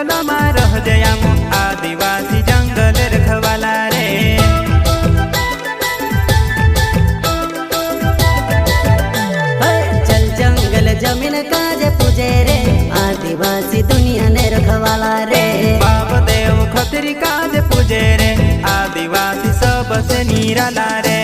जंगल में रह जयाम आदिवासी जंगल रखवाला रे। चल जंगल जमीन काजे पूजे रे आदिवासी दुनिया ने रखवाला रे। बाप देव खतरी काज पूजे रे आदिवासी सबसे निराला रे।